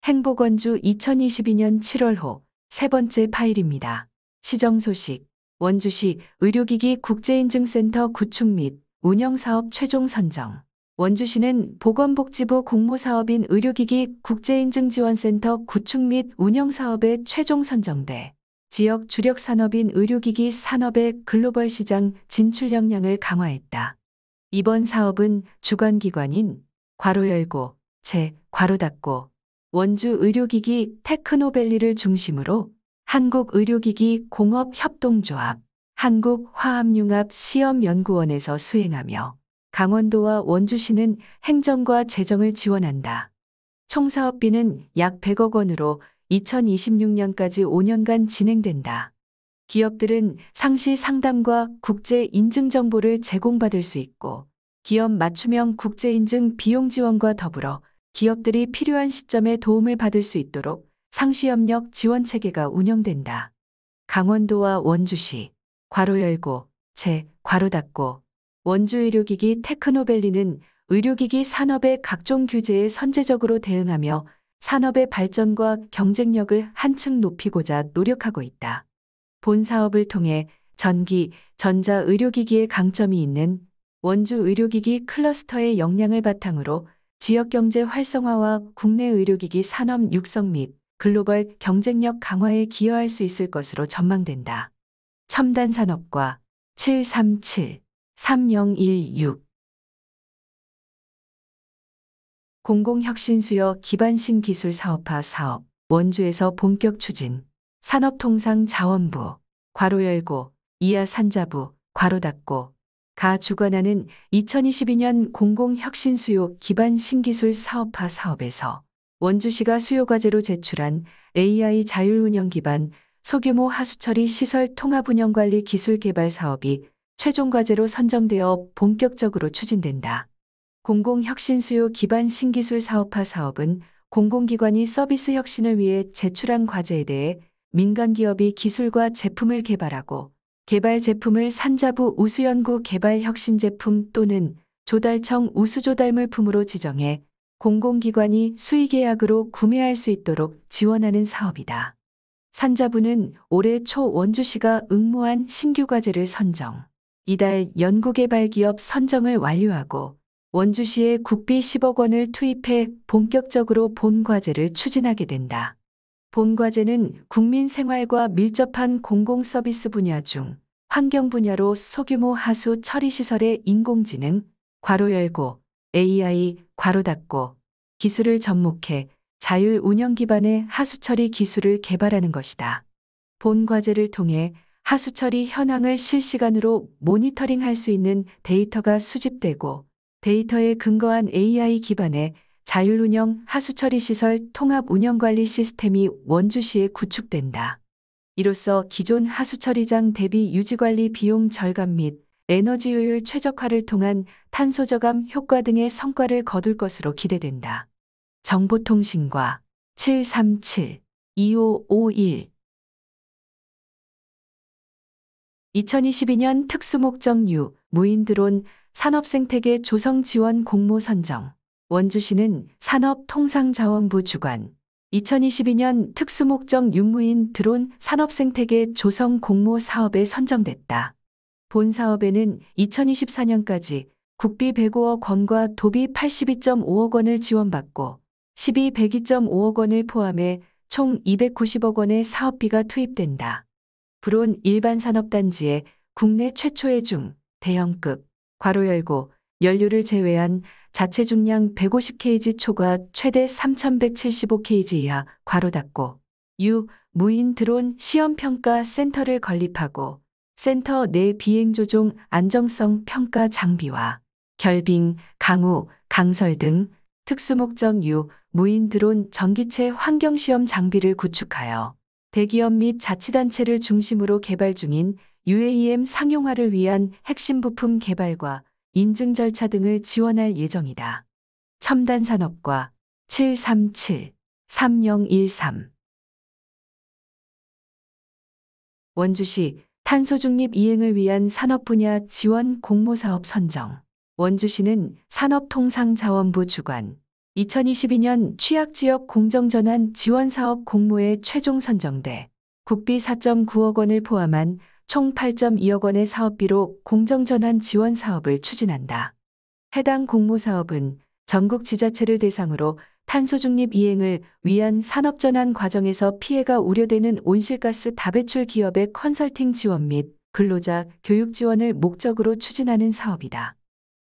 행복원주 2022년 7월호 세 번째 파일입니다. 시정 소식. 원주시 의료기기 국제인증센터 구축 및 운영사업 최종 선정. 원주시는 보건복지부 공모사업인 의료기기 국제인증지원센터 구축 및 운영사업에 최종 선정돼 지역 주력 산업인 의료기기 산업의 글로벌 시장 진출 역량을 강화했다. 이번 사업은 주관기관인 괄호 열고 괄호 닫고 원주 의료기기 테크노밸리를 중심으로 한국의료기기 공업협동조합, 한국화합융합시험연구원에서 수행하며 강원도와 원주시는 행정과 재정을 지원한다. 총 사업비는 약 100억 원으로 2026년까지 5년간 진행된다. 기업들은 상시 상담과 국제 인증 정보를 제공받을 수 있고 기업 맞춤형 국제 인증 비용 지원과 더불어 기업들이 필요한 시점에 도움을 받을 수 있도록 상시협력 지원 체계가 운영된다. 강원도와 원주시 괄호 열고 괄호 닫고 원주 의료기기 테크노밸리는 의료기기 산업의 각종 규제에 선제적으로 대응하며 산업의 발전과 경쟁력을 한층 높이고자 노력하고 있다. 본 사업을 통해 전기, 전자 의료기기의 강점이 있는 원주 의료기기 클러스터의 역량을 바탕으로 지역경제 활성화와 국내 의료기기 산업 육성 및 글로벌 경쟁력 강화에 기여할 수 있을 것으로 전망된다. 첨단산업과 737-3016 공공혁신수요 기반 신기술 사업화 사업 원주에서 본격 추진 산업통상자원부 괄호 열고 이하산자부 괄호 닫고 가 주관하는 2022년 공공혁신수요 기반 신기술 사업화 사업에서 원주시가 수요과제로 제출한 AI 자율운영 기반 소규모 하수처리 시설 통합운영관리 기술 개발 사업이 최종과제로 선정되어 본격적으로 추진된다. 공공혁신수요 기반 신기술 사업화 사업은 공공기관이 서비스 혁신을 위해 제출한 과제에 대해 민간기업이 기술과 제품을 개발하고 개발 제품을 산자부 우수연구 개발 혁신제품 또는 조달청 우수조달물품으로 지정해 공공기관이 수의계약으로 구매할 수 있도록 지원하는 사업이다. 산자부는 올해 초 원주시가 응모한 신규 과제를 선정, 이달 연구개발기업 선정을 완료하고 원주시에 국비 10억 원을 투입해 본격적으로 본 과제를 추진하게 된다. 본 과제는 국민 생활과 밀접한 공공 서비스 분야 중 환경 분야로 소규모 하수 처리 시설의 인공지능 괄호 열고 AI 괄호 닫고 기술을 접목해 자율 운영 기반의 하수 처리 기술을 개발하는 것이다. 본 과제를 통해 하수 처리 현황을 실시간으로 모니터링할 수 있는 데이터가 수집되고 데이터에 근거한 AI 기반의 자율운영 하수처리 시설 통합 운영관리 시스템이 원주시에 구축된다. 이로써 기존 하수처리장 대비 유지관리 비용 절감 및 에너지 효율 최적화를 통한 탄소 저감 효과 등의 성과를 거둘 것으로 기대된다. 정보통신과 737-2551 2022년 특수목적 무인드론 산업생태계 조성 지원 공모 선정 원주시는 산업통상자원부 주관 2022년 특수목적 유무인 드론 산업생태계 조성 공모 사업에 선정됐다. 본 사업에는 2024년까지 국비 105억 원과 도비 82.5억 원을 지원받고 102.5억 원을 포함해 총 290억 원의 사업비가 투입된다. 불온 일반 산업단지에 국내 최초의 중 대형급 괄호 열고 연료를 제외한 자체 중량 150kg 초과 최대 3175kg 이하 괄호 닫고 무인 드론 시험평가 센터를 건립하고 센터 내 비행조종 안정성 평가 장비와 결빙, 강우, 강설 등 특수목적 무인 드론 전기체 환경시험 장비를 구축하여 대기업 및 자치단체를 중심으로 개발 중인 UAM 상용화를 위한 핵심 부품 개발과 인증 절차 등을 지원할 예정이다. 첨단산업과 737-3013 원주시 탄소중립 이행을 위한 산업 분야 지원 공모사업 선정 원주시는 산업통상자원부 주관 2022년 취약지역 공정전환 지원사업 공모에 최종 선정돼 국비 4.9억 원을 포함한 총 8.2억 원의 사업비로 공정전환 지원 사업을 추진한다. 해당 공모 사업은 전국 지자체를 대상으로 탄소 중립 이행을 위한 산업전환 과정에서 피해가 우려되는 온실가스 다배출 기업의 컨설팅 지원 및 근로자 교육 지원을 목적으로 추진하는 사업이다.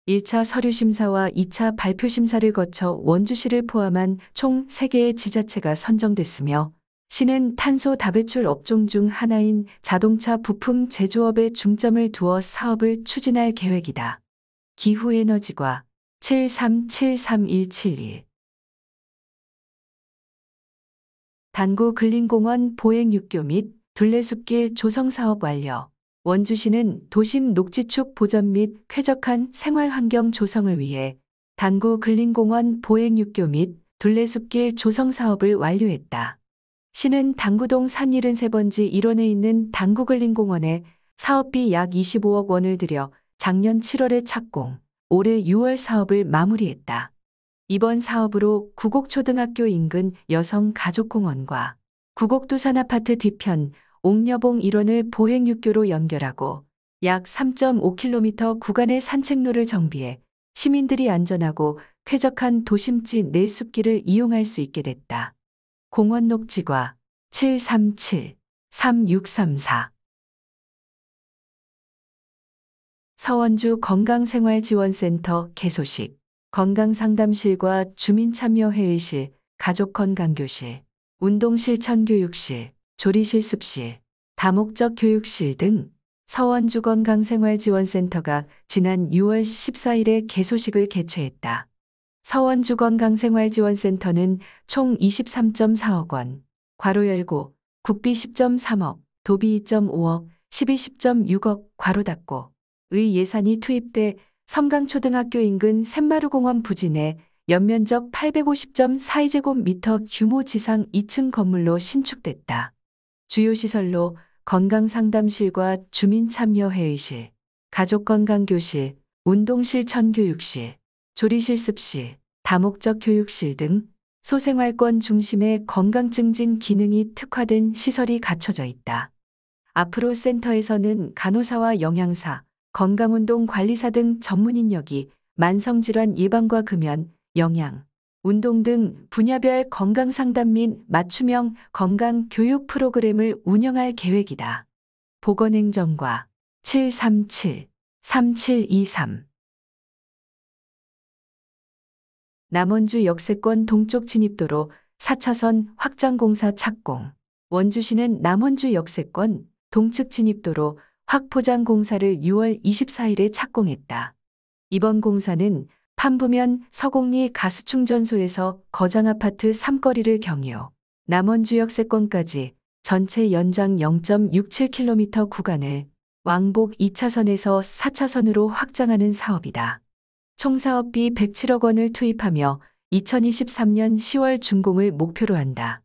1차 서류 심사와 2차 발표 심사를 거쳐 원주시를 포함한 총 3개의 지자체가 선정됐으며 시는 탄소 다배출 업종 중 하나인 자동차 부품 제조업에 중점을 두어 사업을 추진할 계획이다. 기후에너지과 73737171 단구 근린공원 보행 육교 및 둘레숲길 조성 사업 완료. 원주시는 도심 녹지축 보전 및 쾌적한 생활환경 조성을 위해 단구 근린공원 보행 육교 및 둘레숲길 조성 사업을 완료했다. 시는 당구동 산 73번지 1원에 있는 당구 근린공원에 사업비 약 25억 원을 들여 작년 7월에 착공, 올해 6월 사업을 마무리했다. 이번 사업으로 구곡초등학교 인근 여성가족공원과 구곡두산아파트 뒤편 옥녀봉 1원을 보행육교로 연결하고 약 3.5km 구간의 산책로를 정비해 시민들이 안전하고 쾌적한 도심지 내숲길을 이용할 수 있게 됐다. 공원 녹지과 737-3634 서원주 건강생활지원센터 개소식 건강상담실과 주민참여회의실, 가족건강교실, 운동실천교육실, 조리실습실, 다목적 교육실 등 서원주 건강생활지원센터가 지난 6월 14일에 개소식을 개최했다. 서원주 건강생활지원센터는 총 23.4억 원, 괄호 열고, 국비 10.3억, 도비 2.5억, 12 10.6억, 괄호 닫고, 의 예산이 투입돼 섬강초등학교 인근 샘마루공원 부지 내 연면적 850.42제곱미터 규모 지상 2층 건물로 신축됐다. 주요 시설로 건강상담실과 주민참여회의실, 가족건강교실, 운동실천교육실, 조리실습실, 다목적 교육실 등 소생활권 중심의 건강증진 기능이 특화된 시설이 갖춰져 있다. 앞으로 센터에서는 간호사와 영양사, 건강운동관리사 등 전문 인력이 만성질환 예방과 금연, 영양, 운동 등 분야별 건강상담 및 맞춤형 건강교육 프로그램을 운영할 계획이다. 보건행정과 737-3723 남원주 역세권 동쪽 진입도로 4차선 확장공사 착공. 원주시는 남원주 역세권 동측 진입도로 확포장 공사를 6월 24일에 착공했다. 이번 공사는 판부면 서곡리 가스충전소에서 거장아파트 3거리를 경유, 남원주 역세권까지 전체 연장 0.67km 구간을 왕복 2차선에서 4차선으로 확장하는 사업이다. 총 사업비 107억 원을 투입하며 2023년 10월 준공을 목표로 한다.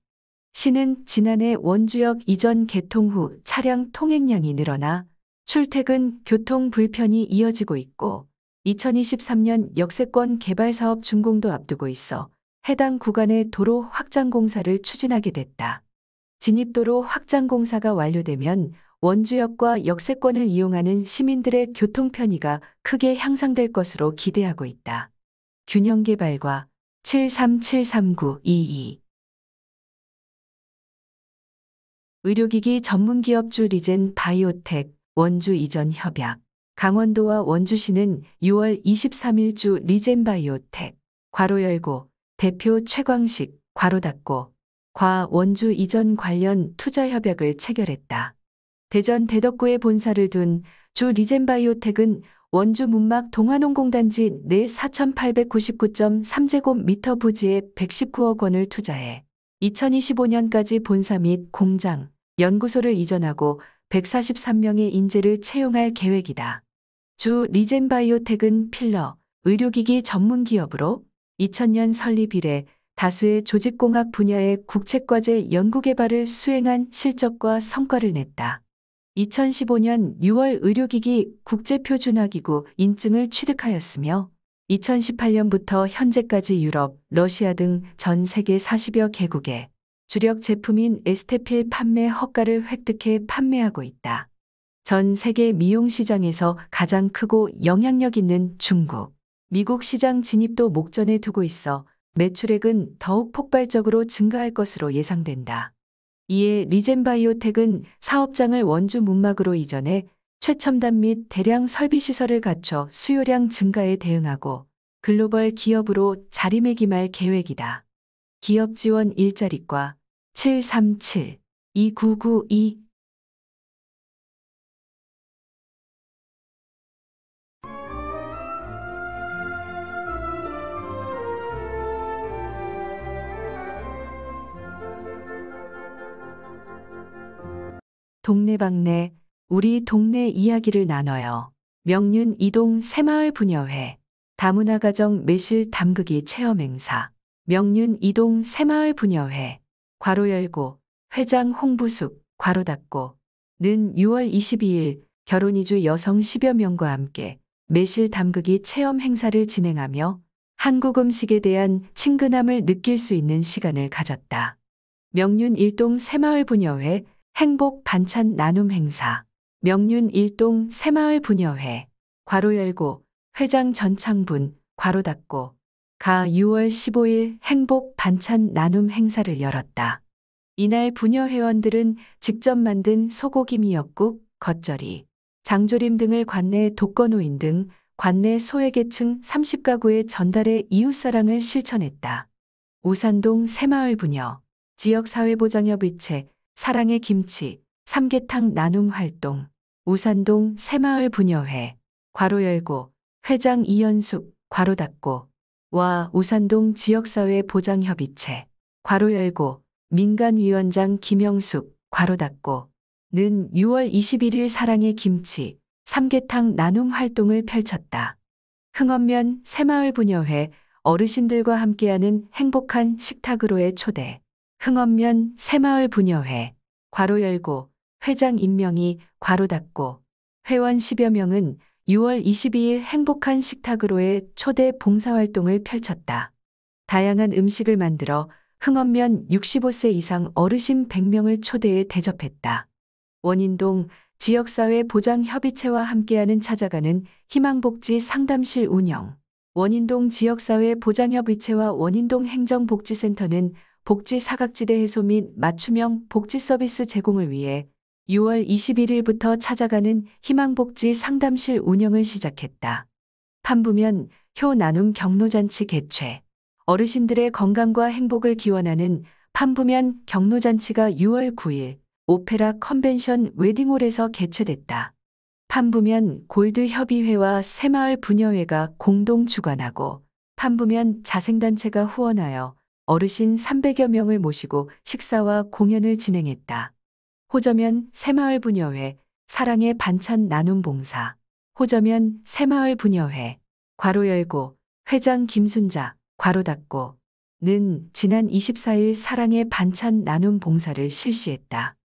시는 지난해 원주역 이전 개통 후 차량 통행량이 늘어나 출퇴근 교통 불편이 이어지고 있고 2023년 역세권 개발 사업 준공도 앞두고 있어 해당 구간의 도로 확장 공사를 추진하게 됐다. 진입도로 확장 공사가 완료되면 원주역과 역세권을 이용하는 시민들의 교통 편의가 크게 향상될 것으로 기대하고 있다. 균형개발과 7373922 의료기기 전문기업주 리젠 바이오텍 원주 이전 협약. 강원도와 원주시는 6월 23일 주 리젠 바이오텍 괄호 열고 대표 최광식 괄호 닫고 과 원주 이전 관련 투자 협약을 체결했다. 대전 대덕구에 본사를 둔 주 리젠 바이오텍은 원주 문막 동화농공단지 내 4,899.3제곱미터 부지에 119억 원을 투자해 2025년까지 본사 및 공장, 연구소를 이전하고 143명의 인재를 채용할 계획이다. 주 리젠 바이오텍은 필러, 의료기기 전문 기업으로 2000년 설립 이래 다수의 조직공학 분야의 국책과제 연구개발을 수행한 실적과 성과를 냈다. 2015년 6월 의료기기 국제표준화기구 인증을 취득하였으며 2018년부터 현재까지 유럽, 러시아 등 전 세계 40여 개국에 주력 제품인 에스테필 판매 허가를 획득해 판매하고 있다. 전 세계 미용 시장에서 가장 크고 영향력 있는 중국, 미국 시장 진입도 목전에 두고 있어 매출액은 더욱 폭발적으로 증가할 것으로 예상된다. 이에 리젠바이오텍은 사업장을 원주 문막으로 이전해 최첨단 및 대량 설비 시설을 갖춰 수요량 증가에 대응하고 글로벌 기업으로 자리매김할 계획이다. 기업 지원 일자리과 737-2992 동네방네 우리 동네 이야기를 나눠요. 명륜 이동 새마을 분여회 다문화가정 매실 담그기 체험행사 명륜 이동 새마을 분여회 괄호 열고 회장 홍부숙 괄호 닫고 는 6월 22일 결혼 이주 여성 10여 명과 함께 매실 담그기 체험 행사를 진행하며 한국 음식에 대한 친근함을 느낄 수 있는 시간을 가졌다. 명륜 일동 새마을 분여회 행복 반찬 나눔 행사 명륜 일동 새마을 분여회 괄호 열고 회장 전창분 괄호 닫고 가 6월 15일 행복 반찬 나눔 행사를 열었다. 이날 분여 회원들은 직접 만든 소고기 미역국, 겉절이, 장조림 등을 관내 독거노인 등 관내 소외계층 30가구에 전달해 이웃사랑을 실천했다. 우산동 새마을 분여, 지역사회보장협의체, 사랑의 김치, 삼계탕 나눔 활동, 우산동 새마을 분여회, 괄호 열고, 회장 이연숙, 괄호 닫고, 와 우산동 지역사회보장협의체, 괄호 열고, 민간위원장 김영숙, 괄호 닫고, 는 6월 21일 사랑의 김치, 삼계탕 나눔 활동을 펼쳤다. 흥엄면 새마을 분여회 어르신들과 함께하는 행복한 식탁으로의 초대. 흥엄면 새마을 분여회 괄호 열고 회장 임명이 괄호 닫고 회원 10여 명은 6월 22일 행복한 식탁으로의 초대 봉사활동을 펼쳤다. 다양한 음식을 만들어 흥엄면 65세 이상 어르신 100명을 초대해 대접했다. 원인동 지역사회보장협의체와 함께하는 찾아가는 희망복지 상담실 운영. 원인동 지역사회보장협의체와 원인동 행정복지센터는 복지 사각지대 해소 및 맞춤형 복지 서비스 제공을 위해 6월 21일부터 찾아가는 희망복지 상담실 운영을 시작했다. 판부면 효 나눔 경로잔치 개최. 어르신들의 건강과 행복을 기원하는 판부면 경로잔치가 6월 9일 오페라 컨벤션 웨딩홀에서 개최됐다. 판부면 골드협의회와 새마을 분여회가 공동 주관하고 판부면 자생단체가 후원하여 어르신 300여 명을 모시고 식사와 공연을 진행했다. 호저면 새마을 분여회 사랑의 반찬 나눔 봉사 호저면 새마을 분여회 괄호 열고 회장 김순자 괄호 닫고 는 지난 24일 사랑의 반찬 나눔 봉사를 실시했다.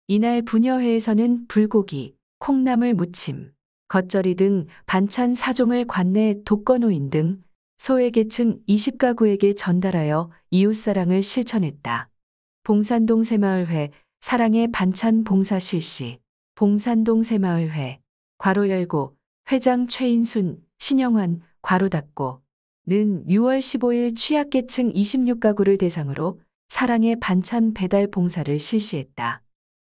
이날 분여회에서는 불고기, 콩나물 무침, 겉절이 등 반찬 4종을 관내 독거노인 등 소외계층 20가구에게 전달하여 이웃사랑을 실천했다. 봉산동 새마을회 사랑의 반찬 봉사 실시 봉산동 새마을회 괄호 열고 회장 최인순, 신영환 괄호 닫고 는 6월 15일 취약계층 26가구를 대상으로 사랑의 반찬 배달 봉사를 실시했다.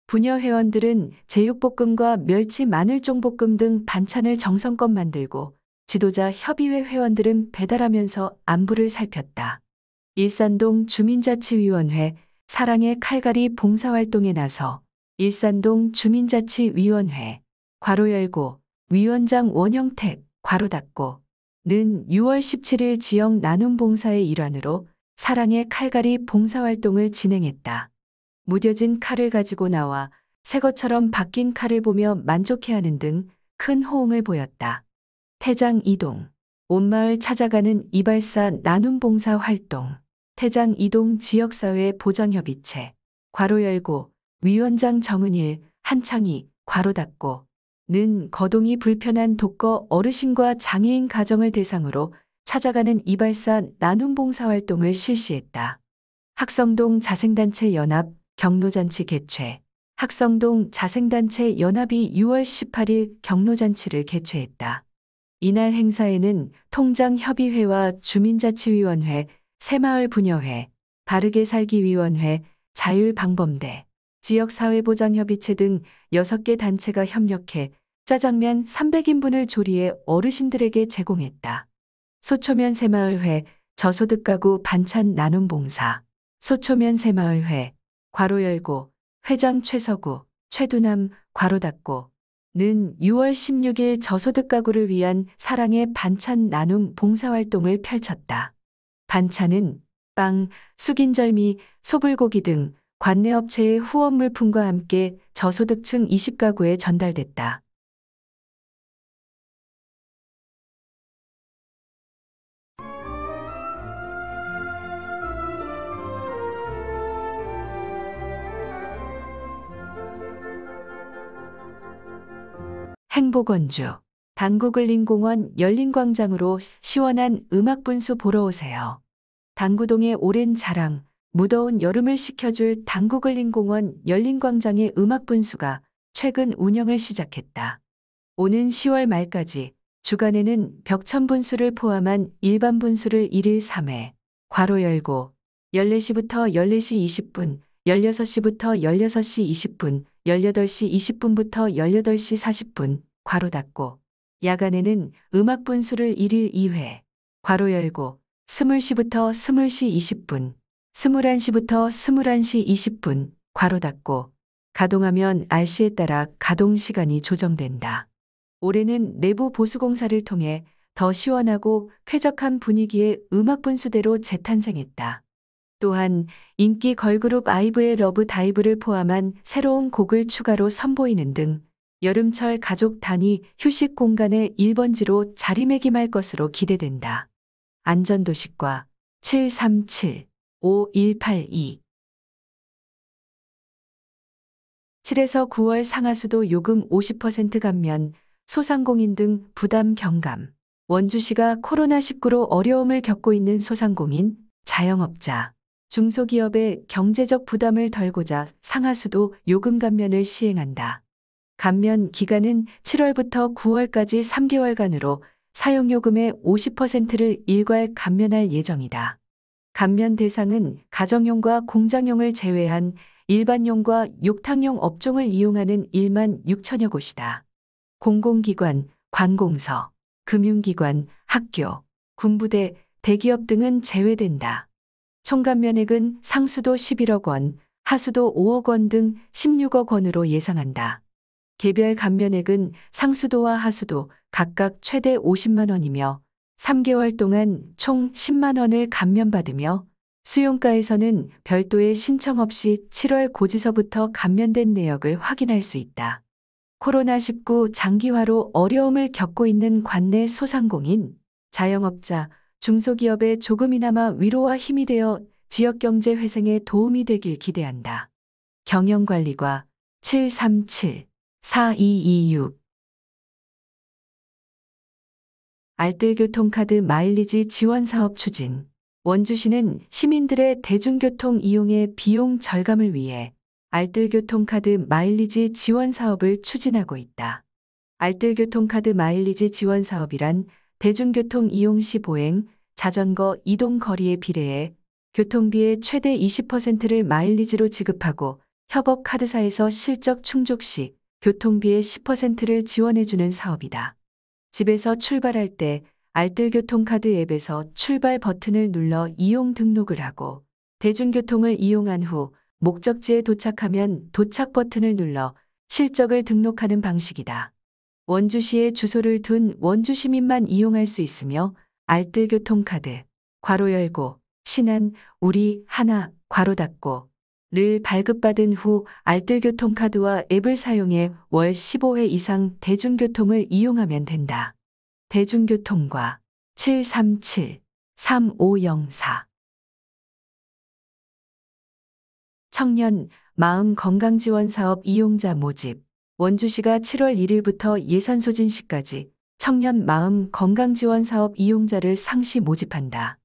분여 회원들은 제육볶음과 멸치 마늘종볶음 등 반찬을 정성껏 만들고 지도자 협의회 회원들은 배달하면서 안부를 살폈다. 일산동 주민자치위원회 사랑의 칼갈이 봉사활동에 나서 일산동 주민자치위원회 괄호 열고 위원장 원영택 괄호 닫고 는 6월 17일 지역 나눔 봉사의 일환으로 사랑의 칼갈이 봉사활동을 진행했다. 무뎌진 칼을 가지고 나와 새 것처럼 바뀐 칼을 보며 만족해하는 등 큰 호응을 보였다. 태장 이동 온마을 찾아가는 이발사 나눔 봉사 활동 태장 이동 지역사회 보장협의체 괄호 열고 위원장 정은일 한창희 괄호 닫고 는 거동이 불편한 독거 어르신과 장애인 가정을 대상으로 찾아가는 이발사 나눔 봉사활동을 실시했다. 학성동 자생단체 연합 경로잔치 개최. 학성동 자생단체 연합이 6월 18일 경로잔치를 개최했다. 이날 행사에는 통장협의회와 주민자치위원회, 새마을부녀회, 바르게살기위원회, 자율방범대, 지역사회보장협의체 등 6개 단체가 협력해 짜장면 300인분을 조리해 어르신들에게 제공했다. 소초면 새마을회, 저소득 가구 반찬 나눔 봉사. 소초면 새마을회, 괄호 열고, 회장 최서구, 최두남, 괄호 닫고, 는 6월 16일 저소득 가구를 위한 사랑의 반찬 나눔 봉사활동을 펼쳤다. 반찬은 빵, 숙인절미, 소불고기 등 관내업체의 후원 물품과 함께 저소득층 20가구에 전달됐다. 행복원주 당구글린공원 열린광장으로 시원한 음악분수 보러 오세요. 당구동의 오랜 자랑, 무더운 여름을 식혀줄 당구글린공원 열린광장의 음악분수가 최근 운영을 시작했다. 오는 10월 말까지 주간에는 벽천분수를 포함한 일반 분수를 1일 3회, 괄호 열고 14시부터 14시 20분, 16시부터 16시 20분, 18시 20분부터 18시 40분, 괄호 닫고, 야간에는 음악 분수를 1일 2회, 괄호 열고, 20시부터 20시 20분, 21시부터 21시 20분, 괄호 닫고, 가동하면 RC에 따라 가동 시간이 조정된다. 올해는 내부 보수공사를 통해 더 시원하고 쾌적한 분위기의 음악 분수대로 재탄생했다. 또한 인기 걸그룹 아이브의 러브 다이브를 포함한 새로운 곡을 추가로 선보이는 등 여름철 가족 단위 휴식 공간의 1번지로 자리매김할 것으로 기대된다. 안전도식과 737-5182 7에서 9월 상하수도 요금 50% 감면, 소상공인 등 부담 경감. 원주시가 코로나19로 어려움을 겪고 있는 소상공인, 자영업자, 중소기업의 경제적 부담을 덜고자 상하수도 요금 감면을 시행한다. 감면 기간은 7월부터 9월까지 3개월간으로 사용요금의 50%를 일괄 감면할 예정이다. 감면 대상은 가정용과 공장용을 제외한 일반용과 욕탕용 업종을 이용하는 1만 6천여 곳이다. 공공기관, 관공서, 금융기관, 학교, 군부대, 대기업 등은 제외된다. 총감면액은 상수도 11억 원, 하수도 5억 원 등 16억 원으로 예상한다. 개별 감면액은 상수도와 하수도 각각 최대 50만 원이며 3개월 동안 총 10만 원을 감면받으며 수용가에서는 별도의 신청 없이 7월 고지서부터 감면된 내역을 확인할 수 있다. 코로나19 장기화로 어려움을 겪고 있는 관내 소상공인, 자영업자, 중소기업에 조금이나마 위로와 힘이 되어 지역경제 회생에 도움이 되길 기대한다. 경영관리과 737-4226 알뜰교통카드 마일리지 지원사업 추진. 원주시는 시민들의 대중교통 이용의 비용 절감을 위해 알뜰교통카드 마일리지 지원사업을 추진하고 있다. 알뜰교통카드 마일리지 지원사업이란 대중교통 이용 시 보행, 자전거 이동 거리에 비례해 교통비의 최대 20%를 마일리지로 지급하고 협업 카드사에서 실적 충족 시 교통비의 10%를 지원해주는 사업이다. 집에서 출발할 때 알뜰교통카드 앱에서 출발 버튼을 눌러 이용 등록을 하고 대중교통을 이용한 후 목적지에 도착하면 도착 버튼을 눌러 실적을 등록하는 방식이다. 원주시에 주소를 둔 원주 시민만 이용할 수 있으며 알뜰교통카드, 괄호 열고, 신한, 우리, 하나, 괄호 닫고, 를 발급받은 후 알뜰교통카드와 앱을 사용해 월 15회 이상 대중교통을 이용하면 된다. 대중교통과 737-3504 청년 마음건강지원사업 이용자 모집. 원주시가 7월 1일부터 예산 소진 시까지 청년 마음 건강지원 사업 이용자를 상시 모집한다.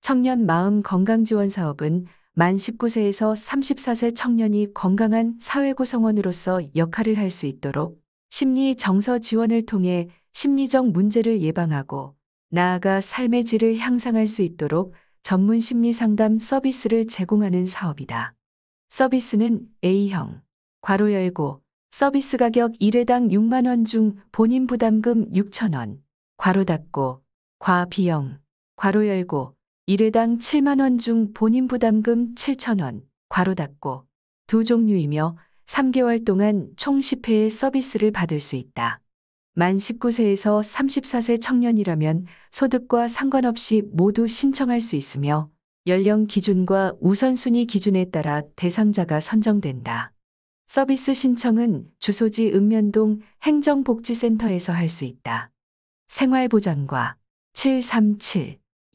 청년 마음 건강지원 사업은 만 19세에서 34세 청년이 건강한 사회 구성원으로서 역할을 할 수 있도록 심리 정서 지원을 통해 심리적 문제를 예방하고 나아가 삶의 질을 향상할 수 있도록 전문 심리 상담 서비스를 제공하는 사업이다. 서비스는 A형, 괄호 열고, 서비스 가격 1회당 6만 원 중 본인 부담금 6천 원, 괄호 닫고, 과 B형, 괄호 열고, 1회당 7만 원 중 본인 부담금 7천 원, 괄호 닫고, 두 종류이며 3개월 동안 총 10회의 서비스를 받을 수 있다. 만 19세에서 34세 청년이라면 소득과 상관없이 모두 신청할 수 있으며 연령 기준과 우선순위 기준에 따라 대상자가 선정된다. 서비스 신청은 주소지 읍면동 행정복지센터에서 할 수 있다. 생활보장과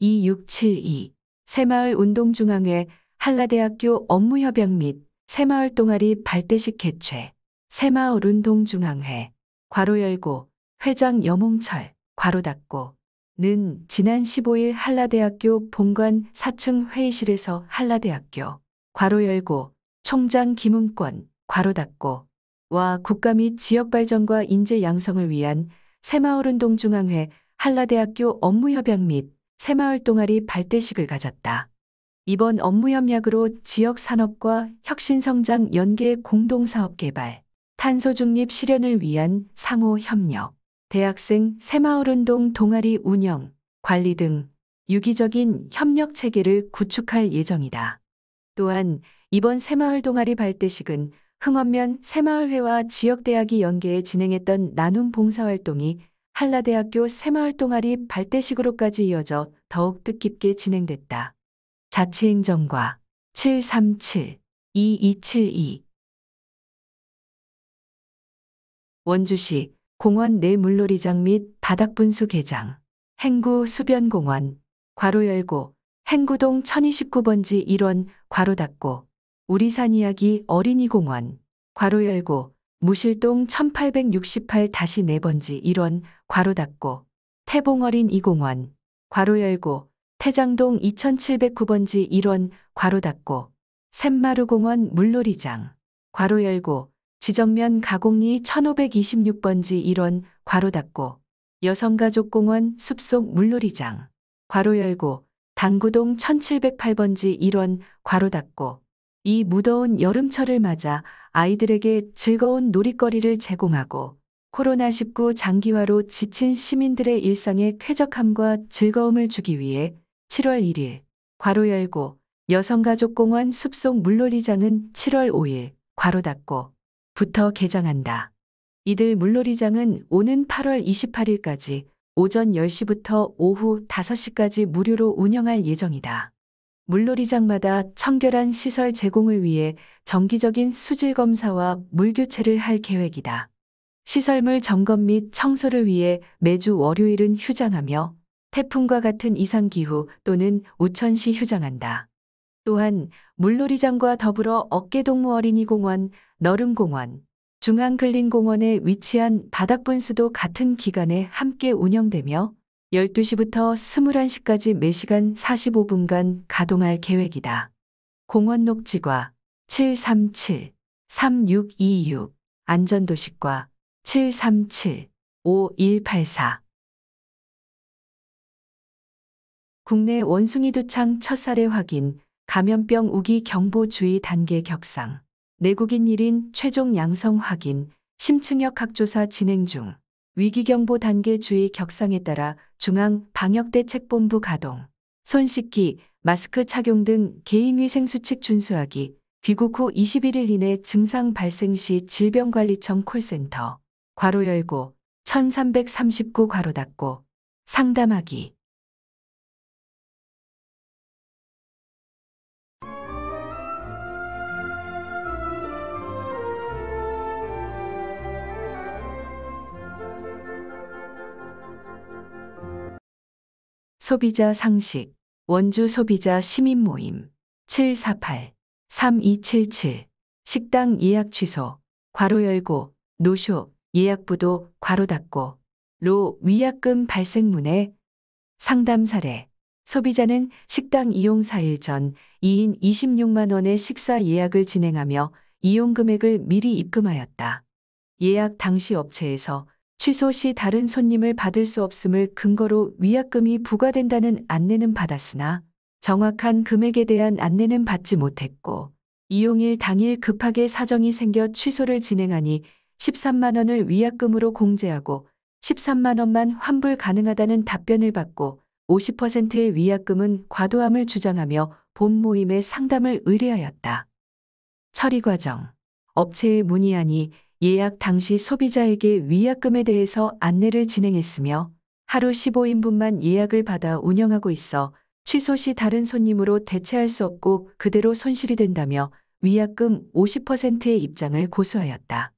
737-2672 새마을 운동중앙회 한라대학교 업무협약 및 새마을 동아리 발대식 개최 새마을 운동중앙회 괄호 열고 회장 여몽철 괄호 닫고 는 지난 15일 한라대학교 본관 4층 회의실에서 한라대학교 괄호 열고 총장 김은권 괄호 닫고 와 국가 및 지역 발전과 인재 양성을 위한 새마을운동중앙회 한라대학교 업무협약 및 새마을 동아리 발대식을 가졌다. 이번 업무협약으로 지역 산업과 혁신성장 연계 공동사업 개발, 탄소 중립 실현을 위한 상호 협력, 대학생 새마을운동 동아리 운영, 관리 등 유기적인 협력 체계를 구축할 예정이다. 또한 이번 새마을 동아리 발대식은 흥원면 새마을회와 지역대학이 연계해 진행했던 나눔 봉사활동이 한라대학교 새마을 동아리 발대식으로까지 이어져 더욱 뜻깊게 진행됐다. 자치행정과 737-2272 원주시 공원 내 물놀이장 및 바닥분수 개장 행구 수변공원 괄호 열고 행구동 1029번지 1원 괄호 닫고 우리산 이야기 어린이공원 괄호 열고 무실동 1868-4번지 1원 괄호 닫고 태봉어린이공원 괄호 열고 태장동 2709번지 1원 괄호 닫고 샘마루공원 물놀이장 괄호 열고 지정면 가곡리 1526번지 1원 괄호 닫고 여성가족공원 숲속 물놀이장 괄호 열고 당구동 1708번지 1원 괄호 닫고 이 무더운 여름철을 맞아 아이들에게 즐거운 놀이거리를 제공하고 코로나19 장기화로 지친 시민들의 일상에 쾌적함과 즐거움을 주기 위해 7월 1일 괄호 열고 여성가족공원 숲속 물놀이장은 7월 5일 괄호 닫고 부터 개장한다. 이들 물놀이장은 오는 8월 28일까지 오전 10시부터 오후 5시까지 무료로 운영할 예정이다. 물놀이장마다 청결한 시설 제공을 위해 정기적인 수질 검사와 물 교체를 할 계획이다. 시설물 점검 및 청소를 위해 매주 월요일은 휴장하며 태풍과 같은 이상기후 또는 우천시 휴장한다. 또한 물놀이장과 더불어 어깨동무 어린이공원, 너름공원, 중앙근린공원에 위치한 바닥분수도 같은 기간에 함께 운영되며 12시부터 21시까지 매시간 45분간 가동할 계획이다. 공원 녹지과 737-3626 안전도시과 737-5184 국내 원숭이 두창 첫 사례 확인, 감염병 우기 경보 주의 단계 격상, 내국인 1인 최종 양성 확인, 심층역 학조사 진행 중, 위기경보 단계 주의 격상에 따라 중앙방역대책본부 가동, 손 씻기, 마스크 착용 등 개인위생수칙 준수하기, 귀국 후 21일 이내 증상 발생 시 질병관리청 콜센터, 괄호 열고, 1339 괄호 닫고, 상담하기. 소비자 상식, 원주 소비자 시민 모임, 748-3277, 식당 예약 취소, 괄호 열고, 노쇼, 예약부도 괄호 닫고, 로 위약금 발생문의 상담 사례. 소비자는 식당 이용 4일 전 2인 26만 원의 식사 예약을 진행하며 이용 금액을 미리 입금하였다. 예약 당시 업체에서 취소 시 다른 손님을 받을 수 없음을 근거로 위약금이 부과된다는 안내는 받았으나 정확한 금액에 대한 안내는 받지 못했고 이용일 당일 급하게 사정이 생겨 취소를 진행하니 13만 원을 위약금으로 공제하고 13만 원만 환불 가능하다는 답변을 받고 50%의 위약금은 과도함을 주장하며 본 모임에 상담을 의뢰하였다. 처리 과정. 업체에 문의하니 예약 당시 소비자에게 위약금에 대해서 안내를 진행했으며 하루 15인분만 예약을 받아 운영하고 있어 취소 시 다른 손님으로 대체할 수 없고 그대로 손실이 된다며 위약금 50%의 입장을 고수하였다.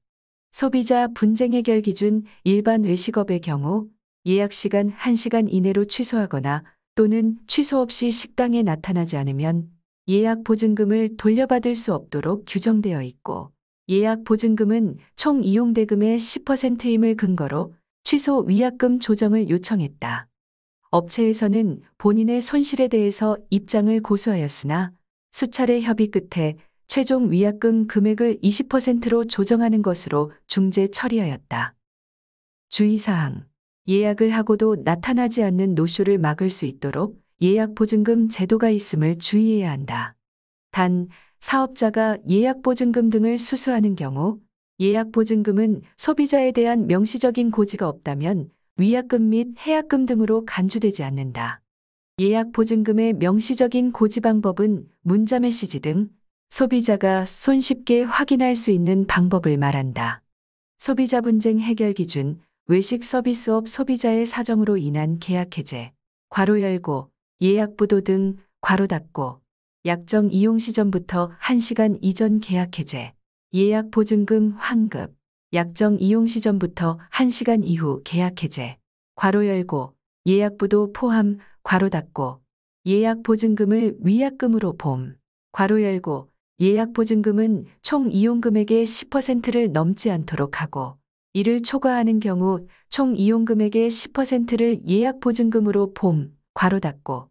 소비자 분쟁 해결 기준 일반 외식업의 경우 예약 시간 1시간 이내로 취소하거나 또는 취소 없이 식당에 나타나지 않으면 예약 보증금을 돌려받을 수 없도록 규정되어 있고 예약 보증금은 총 이용 대금의 10%임을 근거로 취소 위약금 조정을 요청했다. 업체에서는 본인의 손실에 대해서 입장을 고수하였으나 수차례 협의 끝에 최종 위약금 금액을 20%로 조정하는 것으로 중재 처리하였다. 주의사항. 예약을 하고도 나타나지 않는 노쇼를 막을 수 있도록 예약 보증금 제도가 있음을 주의해야 한다. 단, 사업자가 예약 보증금 등을 수수하는 경우 예약 보증금은 소비자에 대한 명시적인 고지가 없다면 위약금 및 해약금 등으로 간주되지 않는다. 예약 보증금의 명시적인 고지 방법은 문자 메시지 등 소비자가 손쉽게 확인할 수 있는 방법을 말한다. 소비자 분쟁 해결 기준 외식 서비스업 소비자의 사정으로 인한 계약 해제, 괄호 열고, 예약 부도 등, 괄호 닫고, 약정 이용 시점부터 1시간 이전 계약 해제, 예약 보증금 환급, 약정 이용 시점부터 1시간 이후 계약 해제, 괄호 열고, 예약 부도 포함, 괄호 닫고, 예약 보증금을 위약금으로 봄, 괄호 열고, 예약 보증금은 총 이용 금액의 10%를 넘지 않도록 하고, 이를 초과하는 경우 총 이용 금액의 10%를 예약 보증금으로 봄, 괄호 닫고.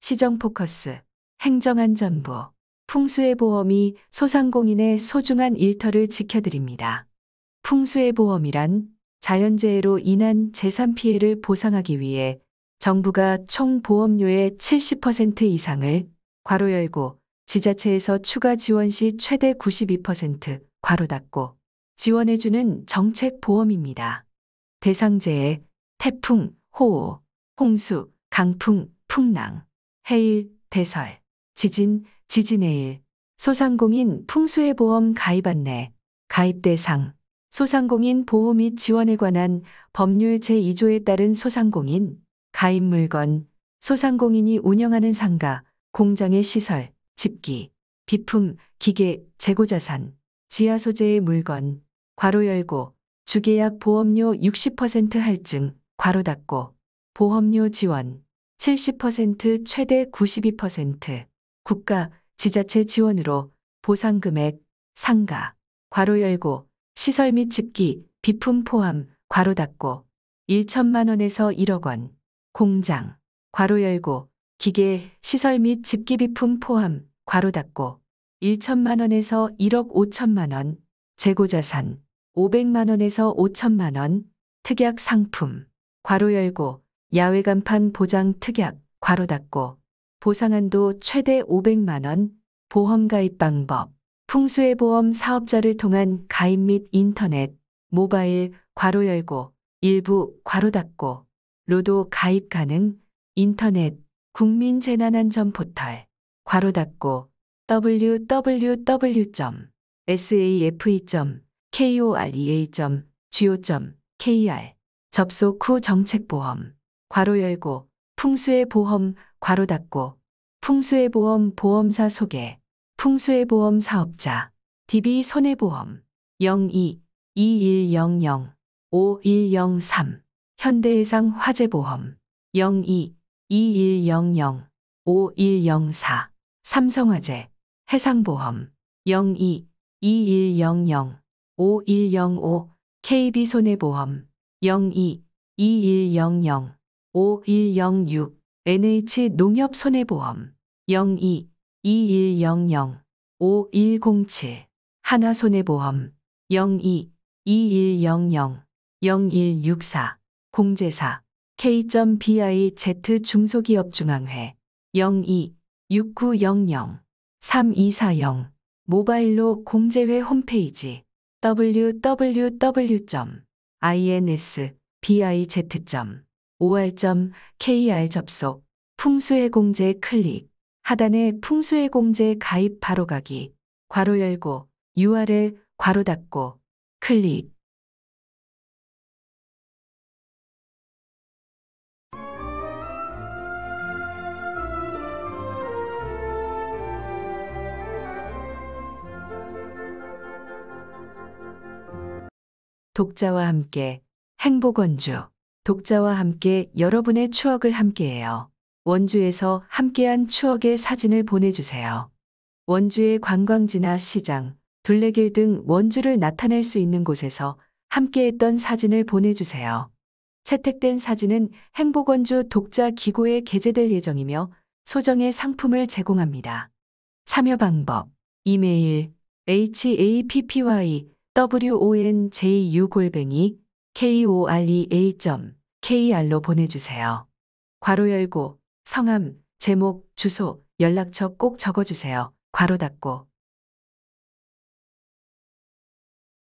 시정 포커스, 행정안전부, 풍수의 보험이 소상공인의 소중한 일터를 지켜드립니다. 풍수의 보험이란 자연재해로 인한 재산 피해를 보상하기 위해 정부가 총 보험료의 70% 이상을 괄호 열고 지자체에서 추가 지원 시 최대 92% 괄호 닫고 지원해주는 정책 보험입니다. 대상재해, 태풍, 호우, 홍수, 강풍, 풍랑, 해일, 대설, 지진, 지진의 일, 소상공인 풍수의 보험 가입 안내, 가입 대상, 소상공인 보호 및 지원에 관한 법률 제2조에 따른 소상공인, 가입 물건, 소상공인이 운영하는 상가, 공장의 시설, 집기, 비품, 기계, 재고자산, 지하 소재의 물건, 괄호 열고, 주계약 보험료 60% 할증, 괄호 닫고, 보험료 지원, 70% 최대 92%, 국가, 지자체 지원으로 보상금액, 상가, 괄호 열고, 시설 및 집기, 비품 포함, 괄호 닫고, 1천만 원에서 1억 원, 공장, 괄호 열고, 기계, 시설 및 집기 비품 포함, 괄호 닫고, 1천만 원에서 1억 5천만 원, 재고자산, 500만 원에서 5천만 원, 특약 상품, 괄호 열고, 야외 간판 보장 특약, 괄호 닫고, 보상한도 최대 500만 원, 보험 가입 방법, 풍수의 보험 사업자를 통한 가입 및 인터넷, 모바일, 괄호 열고, 일부, 괄호 닫고, 로도 가입 가능, 인터넷, 국민재난안전 포털, 괄호 닫고, www.safe.korea.go.kr 접속 후 정책보험, 괄호 열고, 풍수의 보험, 괄호 닫고, 풍수의 보험 보험사 소개, 풍수의 보험 사업자, DB 손해보험, 02-2100-5103, 현대해상 화재보험, 02-2100-5104, 삼성화재, 해상보험, 02-2100-5105 KB손해보험 02-2100-5106 NH농협손해보험 02-2100-5107 하나손해보험 02-2100-0164 공제사 K.BIZ 중소기업중앙회 02-6900-3240 모바일로 공제회 홈페이지 www.insbiz.or.kr 접속 풍수해공제 클릭 하단에 풍수해공제 가입 바로가기 괄호 열고 URL 괄호 닫고 클릭 독자와 함께 행복원주 독자와 함께 여러분의 추억을 함께해요. 원주에서 함께한 추억의 사진을 보내주세요. 원주의 관광지나 시장, 둘레길 등 원주를 나타낼 수 있는 곳에서 함께했던 사진을 보내주세요. 채택된 사진은 행복원주 독자 기고에 게재될 예정이며 소정의 상품을 제공합니다. 참여 방법 이메일 happyWonju@korea.kr로 보내주세요. 괄호 열고 성함, 제목, 주소, 연락처 꼭 적어주세요. 괄호 닫고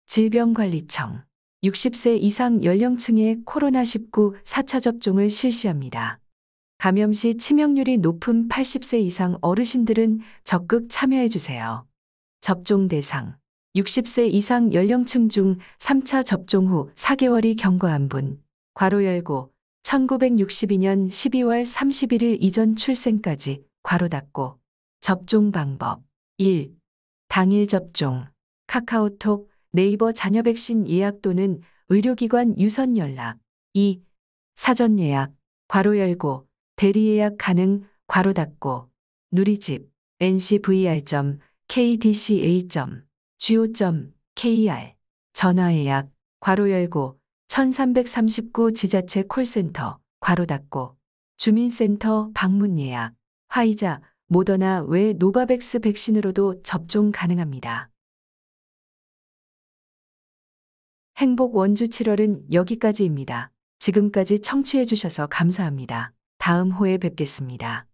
질병관리청 60세 이상 연령층의 코로나19 4차 접종을 실시합니다. 감염 시 치명률이 높은 80세 이상 어르신들은 적극 참여해주세요. 접종 대상 60세 이상 연령층 중 3차 접종 후 4개월이 경과한 분, 괄호 열고 1962년 12월 31일 이전 출생까지, 괄호 닫고 접종 방법 1. 당일 접종 카카오톡, 네이버 자녀 백신 예약 또는 의료기관 유선 연락 2. 사전 예약, 괄호 열고 대리 예약 가능, 괄호 닫고 누리집 ncva.kdca.go.kr 전화 예약, 괄호 열고 1339 지자체 콜센터, 괄호 닫고 주민센터 방문 예약, 화이자, 모더나 외 노바백스 백신으로도 접종 가능합니다. 행복 원주 7월은 여기까지입니다. 지금까지 청취해 주셔서 감사합니다. 다음 호에 뵙겠습니다.